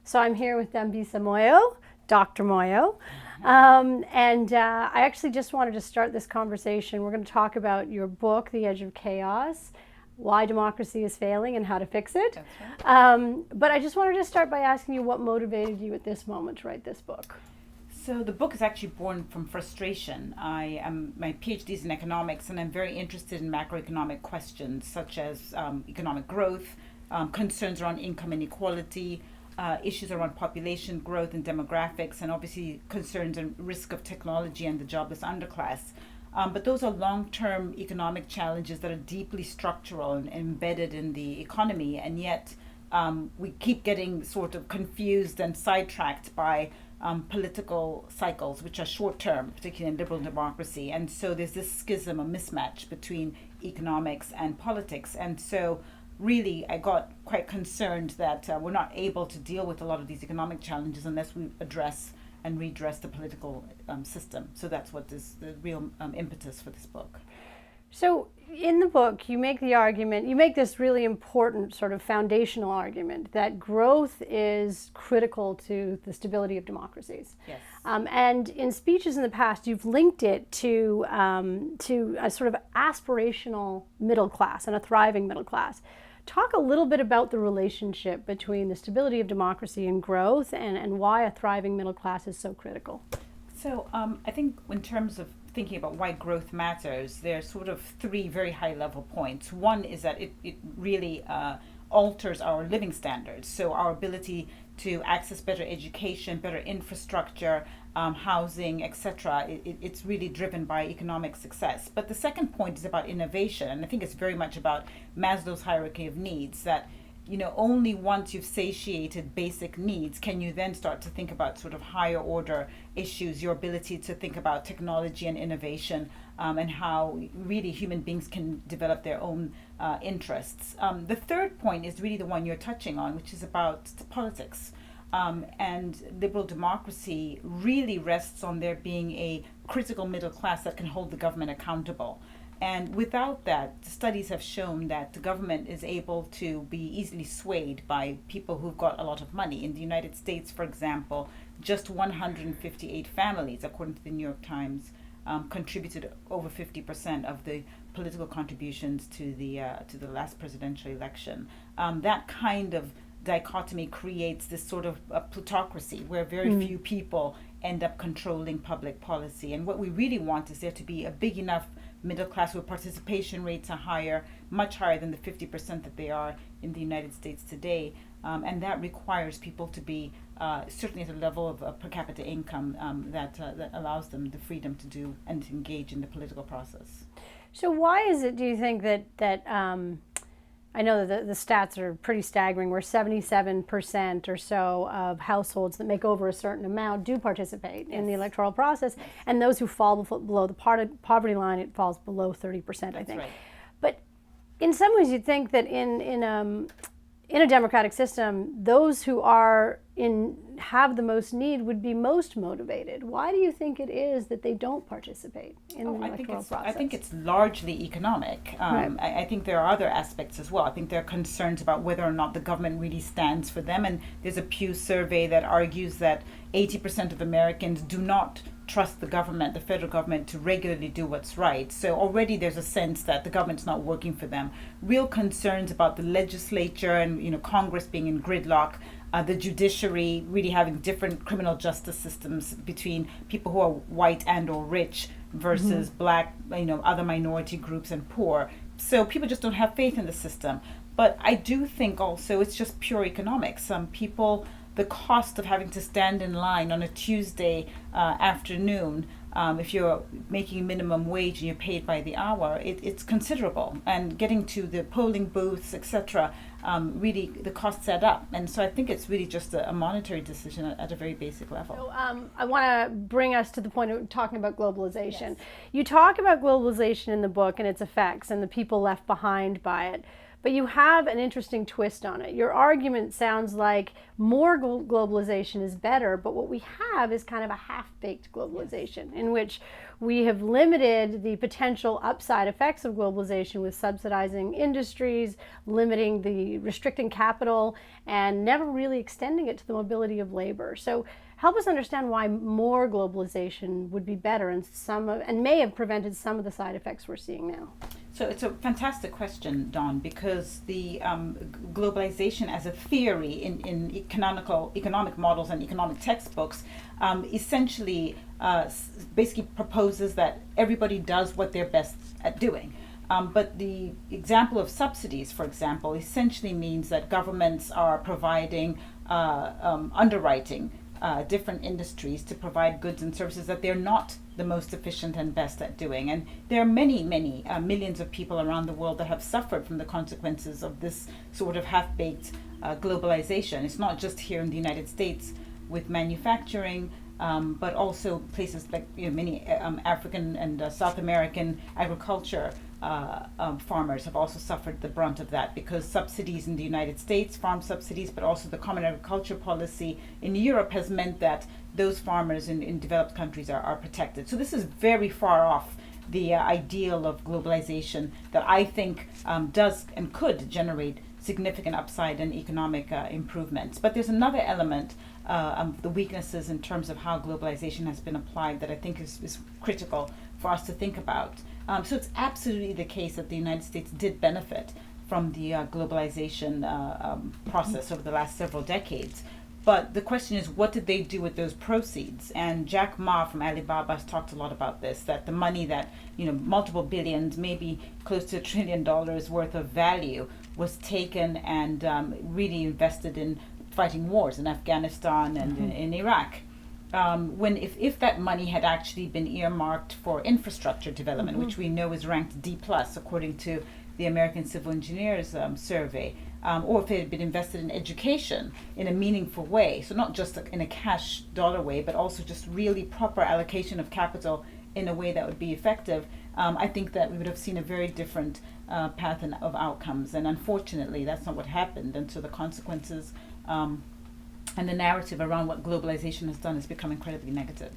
So I'm here with Dambisa Moyo, Dr. Moyo. I actually just wanted to start this conversation. We're going to talk about your book, The Edge of Chaos, why democracy is failing and how to fix it. That's right. But I just wanted to start by asking you what motivated you at this moment to write this book. So the book is actually born from frustration. My PhD is in economics, and I'm very interested in macroeconomic questions such as economic growth, concerns around income inequality, issues around population growth and demographics, and obviously concerns and risk of technology and the jobless underclass. But those are long-term economic challenges that are deeply structural and embedded in the economy, and yet we keep getting sort of confused and sidetracked by political cycles, which are short-term, particularly in liberal democracy. And so there's this schism, a mismatch between economics and politics. And so really, I got quite concerned that we're not able to deal with a lot of these economic challenges unless we address and redress the political system. So that's what is the real impetus for this book. So in the book, you make the argument, you make this really important sort of foundational argument that growth is critical to the stability of democracies. Yes. And in speeches in the past, you've linked it to a sort of aspirational middle class and a thriving middle class. Talk a little bit about the relationship between the stability of democracy and growth, and why a thriving middle class is so critical. So I think in terms of thinking about why growth matters, there's sort of three very high level points. One is that it really alters our living standards. So our ability to access better education, better infrastructure, housing, etc. It's really driven by economic success. But the second point is about innovation. And I think it's very much about Maslow's hierarchy of needs, that only once you've satiated basic needs can you then start to think about sort of higher order issues, your ability to think about technology and innovation, and how really human beings can develop their own interests. The third point is really the one you're touching on, which is about politics. And liberal democracy really rests on there being a critical middle class that can hold the government accountable. And without that, studies have shown that the government is able to be easily swayed by people who've got a lot of money. In the United States, for example, just 158 families, according to the New York Times, contributed over 50% of the political contributions to the last presidential election. That kind of dichotomy creates this sort of a plutocracy where very few people end up controlling public policy. And what we really want is there to be a big enough middle class where participation rates are higher, much higher than the 50% that they are in the United States today. And that requires people to be certainly at a level of per capita income that allows them the freedom to do and to engage in the political process. So why is it, do you think, that I know that the stats are pretty staggering, where 77% or so of households that make over a certain amount do participate in the electoral process, and those who fall below the poverty line, it falls below 30%, I think. Right. But in some ways, you'd think that in a democratic system, those who have the most need would be most motivated. Why do you think it is that they don't participate in the electoral process? I think it's largely economic. Right. I think there are other aspects as well. I think there are concerns about whether or not the government really stands for them. And there's a Pew survey that argues that 80% of Americans do not trust the government, the federal government, to regularly do what's right. So already there's a sense that the government's not working for them. Real concerns about the legislature and Congress being in gridlock, the judiciary really having different criminal justice systems between people who are white and or rich versus black, other minority groups and poor. So people just don't have faith in the system. But I do think also it's just pure economics. Some people, the cost of having to stand in line on a Tuesday afternoon, if you're making minimum wage and you're paid by the hour, it's considerable. And getting to the polling booths, etc., really the costs add up. And so I think it's really just a monetary decision at a very basic level. So, I want to bring us to the point of talking about globalization. Yes. You talk about globalization in the book and its effects and the people left behind by it. but you have an interesting twist on it. Your argument sounds like more globalization is better, but what we have is kind of a half-baked globalization in which we have limited the potential upside effects of globalization with subsidizing industries, limiting the restricting capital, and never really extending it to the mobility of labor. So help us understand why more globalization would be better and may have prevented some of the side effects we're seeing now. So it's a fantastic question, Dawn, because the globalization as a theory in economic models and economic textbooks essentially basically proposes that everybody does what they're best at doing. But the example of subsidies, for example, essentially means that governments are providing underwriting different industries to provide goods and services that they're not the most efficient and best at doing. And there are many millions of people around the world that have suffered from the consequences of this sort of half-baked globalization. It's not just here in the United States with manufacturing, but also places like many African and South American agriculture farmers have also suffered the brunt of that, because subsidies in the United States, farm subsidies, but also the common agriculture policy in Europe has meant that those farmers in developed countries are protected. So this is very far off the ideal of globalization that I think does and could generate significant upside and economic improvements. But there's another element of the weaknesses in terms of how globalization has been applied that I think is critical for us to think about. So it's absolutely the case that the United States did benefit from the globalization process over the last several decades. But the question is, what did they do with those proceeds? And Jack Ma from Alibaba has talked a lot about this, that the money that, multiple billions, maybe close to $1 trillion worth of value was taken and really invested in fighting wars in Afghanistan and in Iraq. If that money had actually been earmarked for infrastructure development, which we know is ranked D+ according to the American Civil Engineers survey, or if it had been invested in education in a meaningful way, so not just in a cash dollar way, but also just really proper allocation of capital in a way that would be effective, I think that we would have seen a very different path of outcomes. And unfortunately, that's not what happened. And so the consequences and the narrative around what globalization has done has become incredibly negative.